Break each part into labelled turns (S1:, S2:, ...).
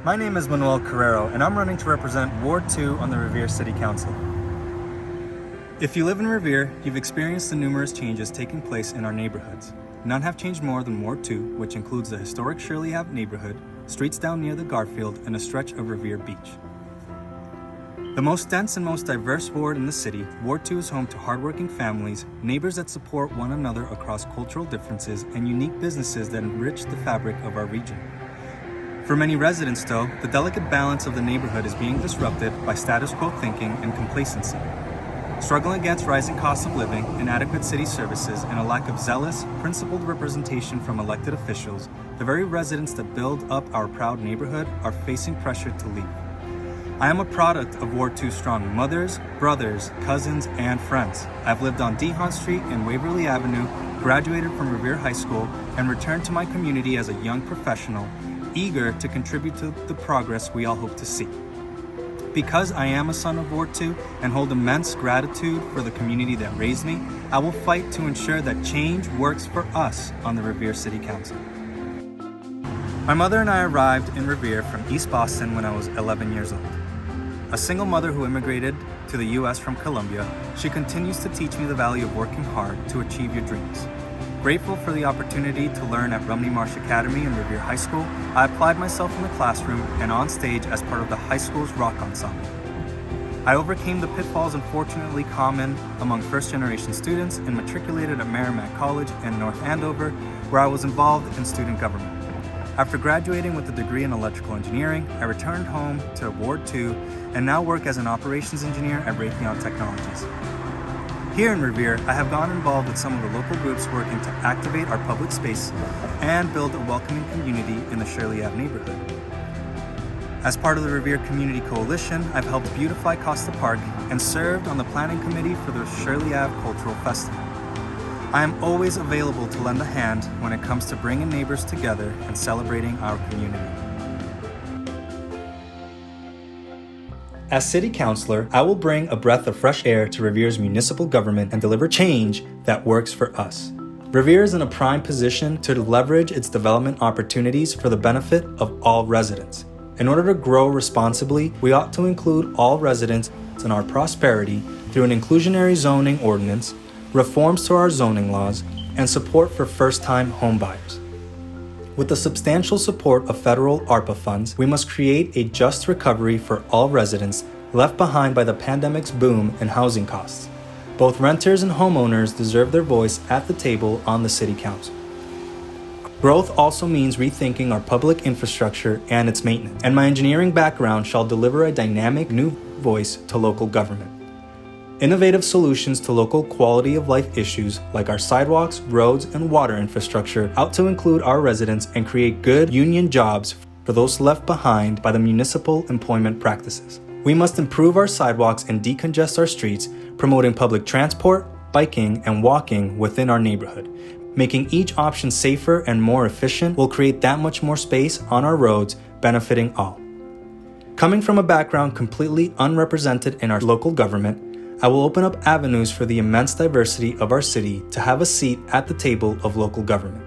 S1: My name is Manuel Carrero, and I'm running to represent Ward 2 on the Revere City Council. If you live in Revere, you've experienced the numerous changes taking place in our neighborhoods. None have changed more than Ward 2, which includes the historic Shirley Ave neighborhood, streets down near the Garfield, and a stretch of Revere Beach. The most dense and most diverse ward in the city, Ward 2 is home to hardworking families, neighbors that support one another across cultural differences, and unique businesses that enrich the fabric of our region. For many residents, though, the delicate balance of the neighborhood is being disrupted by status quo thinking and complacency. Struggling against rising costs of living, inadequate city services, and a lack of zealous, principled representation from elected officials, the very residents that build up our proud neighborhood are facing pressure to leave. I am a product of Ward 2's strong mothers, brothers, cousins, and friends. I've lived on Dehan Street and Waverly Avenue, graduated from Revere High School, and returned to my community as a young professional, eager to contribute to the progress we all hope to see. Because I am a son of Ward 2 and hold immense gratitude for the community that raised me, I will fight to ensure that change works for us on the Revere City Council. My mother and I arrived in Revere from East Boston when I was 11 years old. A single mother who immigrated to the U.S. from Colombia, she continues to teach me the value of working hard to achieve your dreams. Grateful for the opportunity to learn at Rumney Marsh Academy and Revere High School, I applied myself in the classroom and on stage as part of the high school's rock ensemble. I overcame the pitfalls unfortunately common among first-generation students and matriculated at Merrimack College in North Andover, where I was involved in student government. After graduating with a degree in electrical engineering, I returned home to Ward 2 and now work as an operations engineer at Raytheon Technologies. Here in Revere, I have gotten involved with some of the local groups working to activate our public space and build a welcoming community in the Shirley Ave neighborhood. As part of the Revere Community Coalition, I've helped beautify Costa Park and served on the planning committee for the Shirley Ave Cultural Festival. I am always available to lend a hand when it comes to bringing neighbors together and celebrating our community. As City Councilor, I will bring a breath of fresh air to Revere's municipal government and deliver change that works for us. Revere is in a prime position to leverage its development opportunities for the benefit of all residents. In order to grow responsibly, we ought to include all residents in our prosperity through an inclusionary zoning ordinance, reforms to our zoning laws, and support for first-time homebuyers. With the substantial support of federal ARPA funds, we must create a just recovery for all residents left behind by the pandemic's boom in housing costs. Both renters and homeowners deserve their voice at the table on the City Council. Growth also means rethinking our public infrastructure and its maintenance, and my engineering background shall deliver a dynamic new voice to local government. Innovative solutions to local quality of life issues like our sidewalks, roads, and water infrastructure ought to include our residents and create good union jobs for those left behind by the municipal employment practices. We must improve our sidewalks and decongest our streets, promoting public transport, biking, and walking within our neighborhood. Making each option safer and more efficient will create that much more space on our roads, benefiting all. Coming from a background completely unrepresented in our local government, I will open up avenues for the immense diversity of our city to have a seat at the table of local government.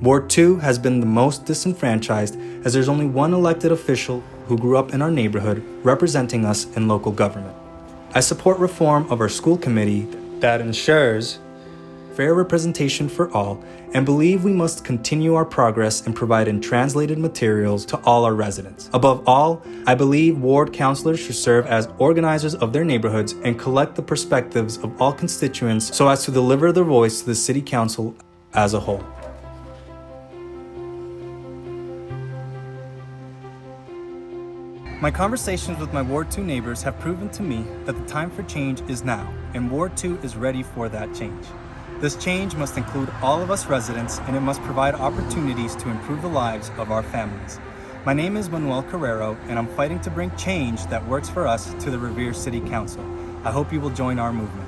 S1: Ward 2 has been the most disenfranchised as there's only one elected official who grew up in our neighborhood representing us in local government. I support reform of our school committee that ensures fair representation for all and believe we must continue our progress in providing translated materials to all our residents. Above all, I believe ward councilors should serve as organizers of their neighborhoods and collect the perspectives of all constituents so as to deliver their voice to the City Council as a whole. My conversations with my Ward 2 neighbors have proven to me that the time for change is now, and Ward 2 is ready for that change. This change must include all of us residents, and it must provide opportunities to improve the lives of our families. My name is Manuel Carrero, and I'm fighting to bring change that works for us to the Revere City Council. I hope you will join our movement.